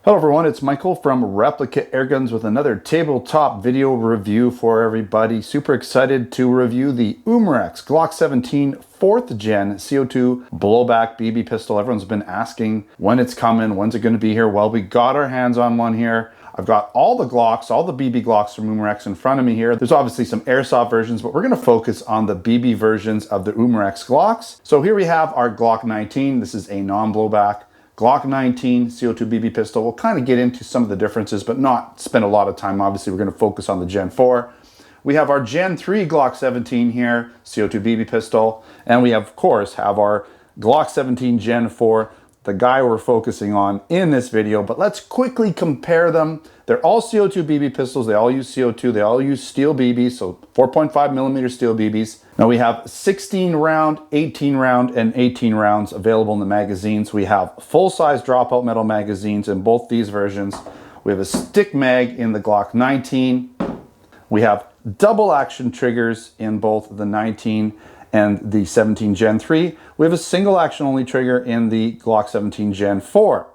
Hello everyone, it's Michael from Replica Airguns with another tabletop video review for everybody. Super excited to review the Umarex Glock 17 4th Gen CO2 Blowback BB Pistol. Everyone's been asking when it's coming, when's it going to be here? Well, we got our hands on one here. I've got all the Glocks, all the BB Glocks from Umarex in front of me here. There's obviously some airsoft versions, but we're going to focus on the BB versions of the Umarex Glocks. So here we have our Glock 19. This is a non-blowback Glock 19 CO2 BB pistol. We'll kind of get into some of the differences, but not spend a lot of time. Obviously, we're going to focus on the Gen 4. We have our Gen 3 Glock 17 here, CO2 BB pistol. And we, of course, have our Glock 17 Gen 4, the guy we're focusing on in this video. But let's quickly compare them. They're all CO2 BB pistols. They all use CO2. They all use steel BBs, so 4.5 millimeter steel BBs. Now we have 16 round, 18 round, and 18 rounds available in the magazines. We have full-size dropout metal magazines in both these versions. We have a stick mag in the Glock 19. We have double action triggers in both the 19 and the 17 Gen 3. We have a single action only trigger in the Glock 17 Gen 4.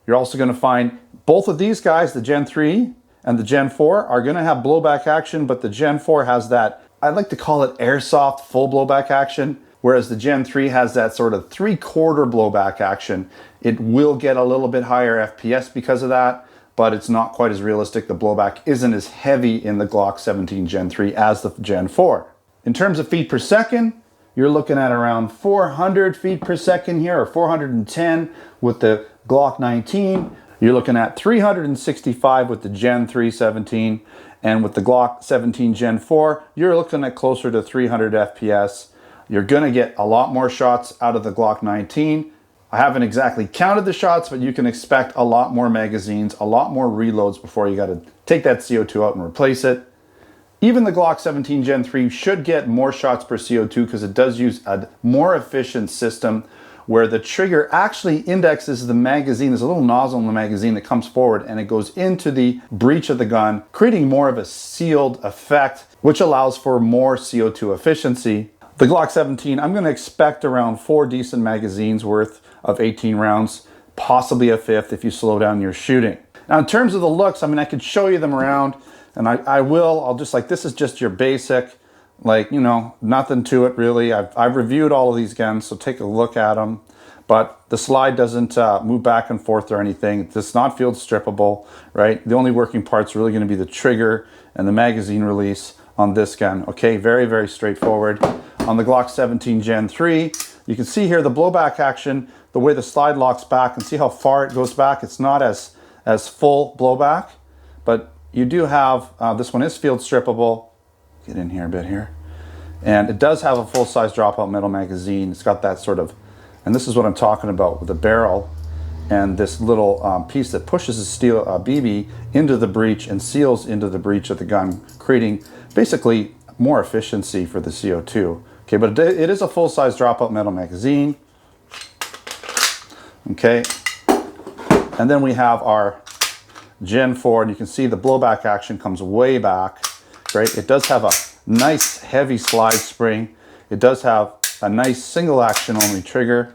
You're also going to find both of these guys, the Gen 3 and the Gen 4, are going to have blowback action, but the Gen 4 has that, I'd like to call it airsoft full blowback action, whereas the Gen 3 has that sort of 3/4 blowback action. It will get a little bit higher FPS because of that, but it's not quite as realistic. The blowback isn't as heavy in the Glock 17 Gen 3 as the Gen 4. In terms of feet per second, you're looking at around 400 feet per second here, or 410 with the Glock 19. You're looking at 365 with the Gen 3 17, and with the Glock 17 Gen 4, you're looking at closer to 300 FPS. You're gonna get a lot more shots out of the Glock 19. I haven't exactly counted the shots, but you can expect a lot more magazines, a lot more reloads before you gotta take that CO2 out and replace it. Even the Glock 17 Gen 3 should get more shots per CO2 because it does use a more efficient system where the trigger actually indexes the magazine. There's a little nozzle in the magazine that comes forward and it goes into the breech of the gun, creating more of a sealed effect, which allows for more CO2 efficiency. The Glock 17, I'm gonna expect around 4 decent magazines worth of 18 rounds, possibly a 5th if you slow down your shooting. Now in terms of the looks, I mean, I could show you them around, and I'll just like, this is just your basic, like, you know, nothing to it really. I've reviewed all of these guns, so take a look at them. But the slide doesn't move back and forth or anything. It's not field strippable, right? The only working part's really gonna be the trigger and the magazine release on this gun, okay? Very, very straightforward. On the Glock 17 Gen 3, you can see here the blowback action, the way the slide locks back, and see how far it goes back. It's not as full blowback, but you do have, this one is field strippable. Get in here a bit here. And it does have a full-size dropout metal magazine. It's got that sort of, and this is what I'm talking about with the barrel and this little piece that pushes the steel BB into the breech and seals into the breech of the gun, creating basically more efficiency for the CO2. Okay, but it is a full-size dropout metal magazine. Okay, and then we have our Gen 4, and you can see the blowback action comes way back. Right? It does have a nice heavy slide spring. It does have a nice single action only trigger.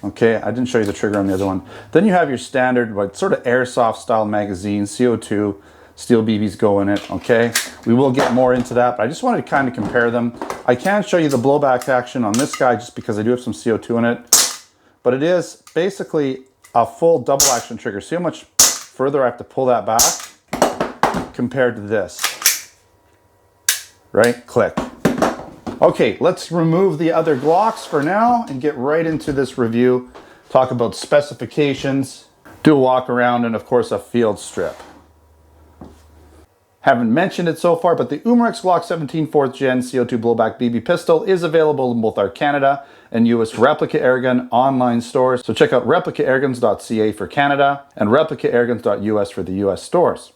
Okay, I didn't show you the trigger on the other one. Then you have your standard, like, sort of airsoft style magazine, CO2, steel BBs go in it, okay? We will get more into that, but I just wanted to kind of compare them. I can show you the blowback action on this guy just because I do have some CO2 in it, but it is basically a full double action trigger. See how much further I have to pull that back compared to this. Right? Click. Okay, let's remove the other Glocks for now and get right into this review. Talk about specifications, do a walk around, and of course a field strip. Haven't mentioned it so far, but the Umarex Glock 17 4th Gen CO2 Blowback BB Pistol is available in both our Canada and US Replica Airgun online stores. So check out replicaairguns.ca for Canada and replicaairguns.us for the US stores.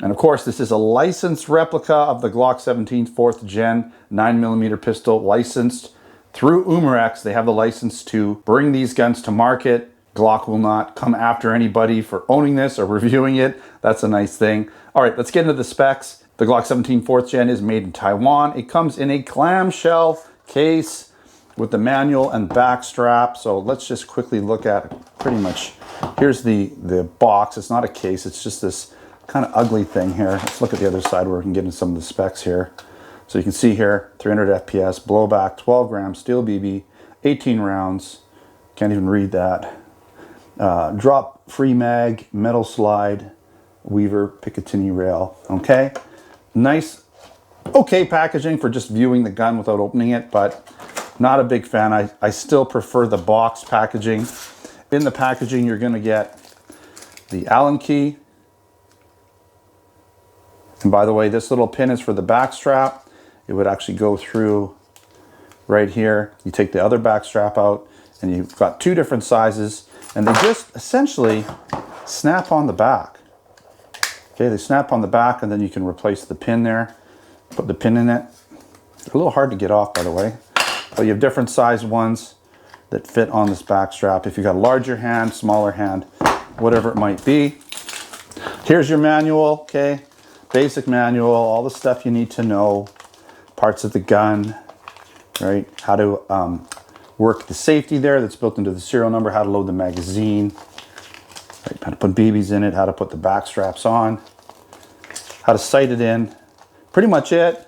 And of course, this is a licensed replica of the Glock 17 4th Gen 9mm pistol, licensed through Umarex. They have the license to bring these guns to market. Glock will not come after anybody for owning this or reviewing it. That's a nice thing. All right, let's get into the specs. The Glock 17 4th Gen is made in Taiwan. It comes in a clamshell case. with the manual and back strap. So let's just quickly look at pretty much. Here's the box. It's not a case. It's just this kind of ugly thing here. Let's look at the other side where we can get into some of the specs here. So you can see here, 300 FPS, blowback, 12 grams, steel BB, 18 rounds. Can't even read that. Drop free mag, metal slide, Weaver Picatinny rail. Okay, nice, okay packaging for just viewing the gun without opening it, but not a big fan. I still prefer the box packaging. In the packaging, you're going to get the Allen key. And by the way, this little pin is for the back strap. It would actually go through right here. You take the other back strap out and you've got two different sizes, and they just essentially snap on the back. Okay, they snap on the back, and then you can replace the pin there, put the pin in it. They're a little hard to get off, by the way, but you have different size ones that fit on this back strap. If you've got a larger hand, smaller hand, whatever it might be. Here's your manual, okay? Basic manual, all the stuff you need to know, parts of the gun, right? How to work the safety there that's built into the serial number, how to load the magazine, right? How to put BBs in it, how to put the back straps on, how to sight it in, pretty much it.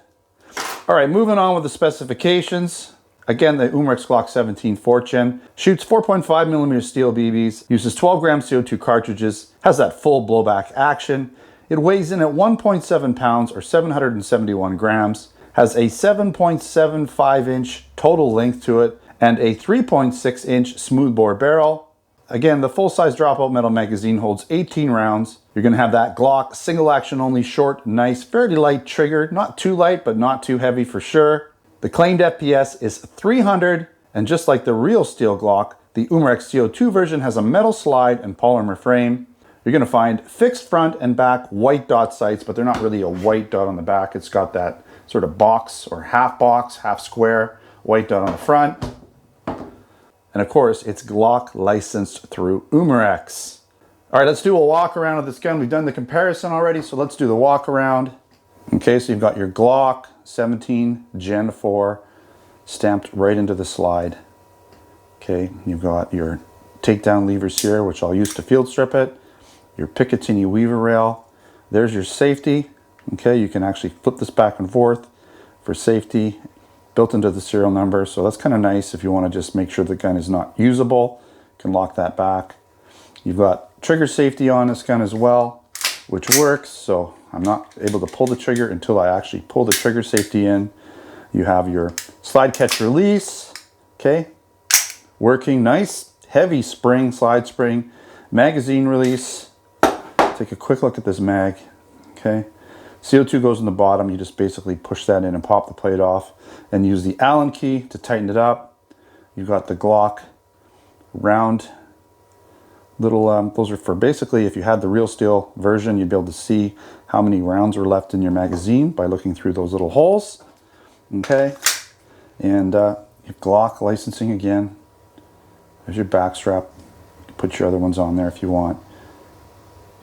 All right, moving on with the specifications. Again, the Umarex Glock 17 4th Gen shoots 4.5 millimeter steel BBs, uses 12 gram CO2 cartridges, has that full blowback action. It weighs in at 1.7 pounds or 771 grams, has a 7.75 inch total length to it, and a 3.6 inch smoothbore barrel. Again, the full-size dropout metal magazine holds 18 rounds. You're going to have that Glock single action only, short, nice, fairly light trigger, not too light, but not too heavy for sure. The claimed FPS is 300, and just like the real steel Glock, the Umarex CO2 version has a metal slide and polymer frame. You're going to find fixed front and back white dot sights, but they're not really a white dot on the back. It's got that sort of box, half square, white dot on the front. And of course, it's Glock licensed through Umarex. All right, let's do a walk around of this gun. We've done the comparison already, so let's do the walk around. Okay, so you've got your Glock 17 Gen 4 stamped right into the slide. Okay, you've got your takedown levers here, which I'll use to field strip it. Your Picatinny Weaver rail. There's your safety. Okay, you can actually flip this back and forth for safety, built into the serial number. So that's kind of nice if you want to just make sure the gun is not usable. You can lock that back. You've got trigger safety on this gun as well, which works. So I'm not able to pull the trigger until I actually pull the trigger safety in. You have your slide catch release. Okay, working nice, heavy spring, slide spring, magazine release. Take a quick look at this mag. Okay, CO2 goes in the bottom. You just basically push that in and pop the plate off and use the Allen key to tighten it up. You've got the Glock round little, those are for basically if you had the real steel version, you'd be able to see how many rounds were left in your magazine by looking through those little holes. Okay, and your Glock licensing again. There's your back strap. You can put your other ones on there if you want.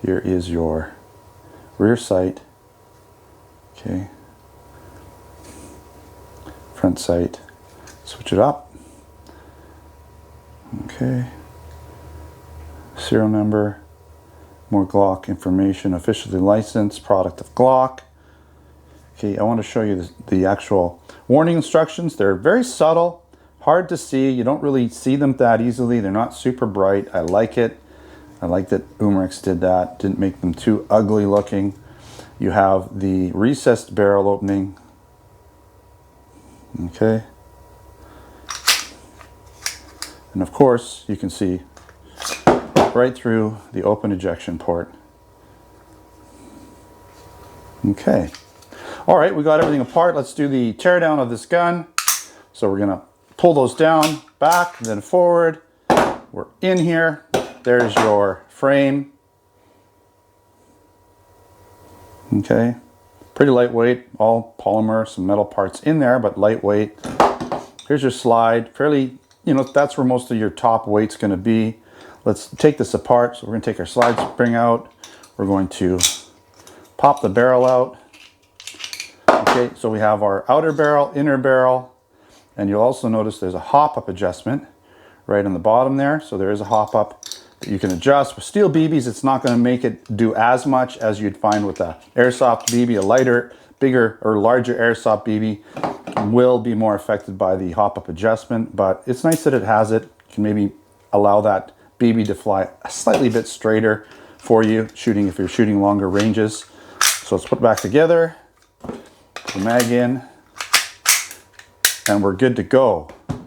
Here is your rear sight. Okay. Front sight. Switch it up. Okay. Serial number. More Glock information. Officially licensed. Product of Glock. Okay, I want to show you the actual warning instructions. They're very subtle. Hard to see. You don't really see them that easily. They're not super bright. I like it. I like that Umarex did that. Didn't make them too ugly looking. You have the recessed barrel opening. Okay. And of course, you can see right through the open ejection port. Okay. All right, we got everything apart. Let's do the teardown of this gun. So we're gonna pull those down, back, then forward. We're in here. There's your frame. Okay, pretty lightweight, all polymer, some metal parts in there, but lightweight. Here's your slide, fairly, you know, that's where most of your top weight's gonna be. Let's take this apart. So we're gonna take our slide spring out. We're going to pop the barrel out. Okay, so we have our outer barrel, inner barrel. And you'll also notice there's a hop-up adjustment right on the bottom there. So there is a hop-up that you can adjust. With steel BBs, it's not going to make it do as much as you'd find with a airsoft BB. A lighter, bigger, or larger airsoft BB will be more affected by the hop-up adjustment, but it's nice that it has it. You can maybe allow that BB to fly a slightly bit straighter for you, if you're shooting longer ranges. So let's put it back together, put the mag in, and we're good to go. All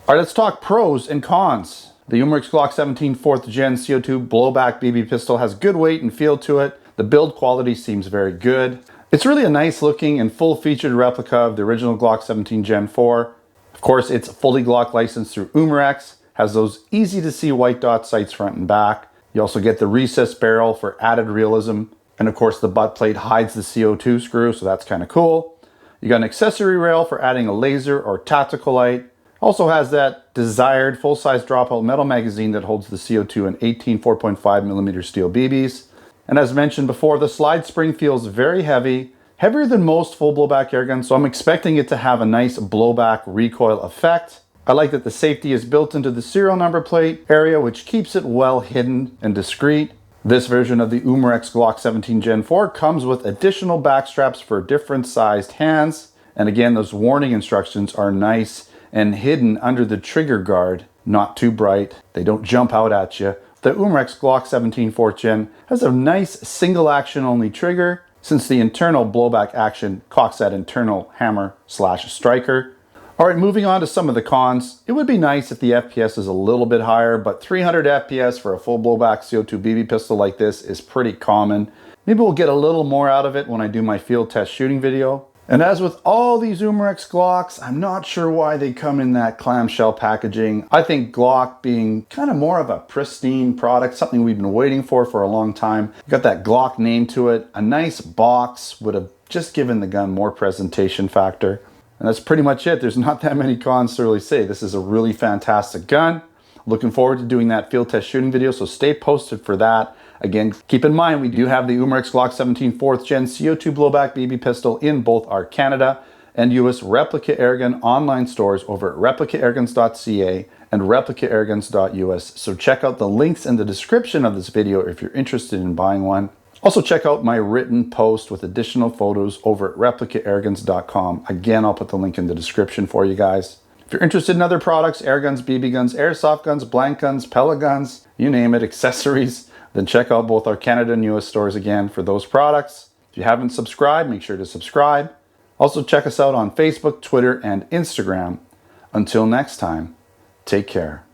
right, let's talk pros and cons. The Umarex Glock 17 4th Gen CO2 Blowback BB Pistol has good weight and feel to it. The build quality seems very good. It's really a nice looking and full featured replica of the original Glock 17 Gen 4. Of course, it's fully Glock licensed through Umarex, has those easy to see white dot sights front and back. You also get the recessed barrel for added realism. And of course, the butt plate hides the CO2 screw, so that's kind of cool. You got an accessory rail for adding a laser or tactical light. Also has that desired full-size dropout metal magazine that holds the CO2 and 18 4.5mm steel BBs. And as mentioned before, the slide spring feels very heavy, heavier than most full blowback airguns, so I'm expecting it to have a nice blowback recoil effect. I like that the safety is built into the serial number plate area, which keeps it well hidden and discreet. This version of the Umarex Glock 17 Gen 4 comes with additional back straps for different sized hands. And again, those warning instructions are nice and hidden under the trigger guard, not too bright. They don't jump out at you. The Umarex Glock 17 4th Gen has a nice single action only trigger, since the internal blowback action cocks that internal hammer/striker. All right, moving on to some of the cons. It would be nice if the FPS is a little bit higher, but 300 FPS for a full blowback CO2 BB pistol like this is pretty common. Maybe we'll get a little more out of it when I do my field test shooting video. And as with all these Umarex Glocks, I'm not sure why they come in that clamshell packaging. I think Glock being kind of more of a pristine product, something we've been waiting for a long time. Got that Glock name to it. A nice box would have just given the gun more presentation factor. And that's pretty much it. There's not that many cons to really say. This is a really fantastic gun. Looking forward to doing that field test shooting video, so stay posted for that. Again, keep in mind, we do have the Umarex Glock 17 4th Gen CO2 Blowback BB Pistol in both our Canada and US Replica Airgun online stores over at replicairguns.ca and replicairguns.us. So check out the links in the description of this video if you're interested in buying one. Also check out my written post with additional photos over at replicairguns.com. Again, I'll put the link in the description for you guys. If you're interested in other products, air guns, BB guns, airsoft guns, blank guns, pellet guns, you name it, accessories, then check out both our Canada and US stores again for those products. If you haven't subscribed, make sure to subscribe. Also check us out on Facebook, Twitter, and Instagram. Until next time, take care.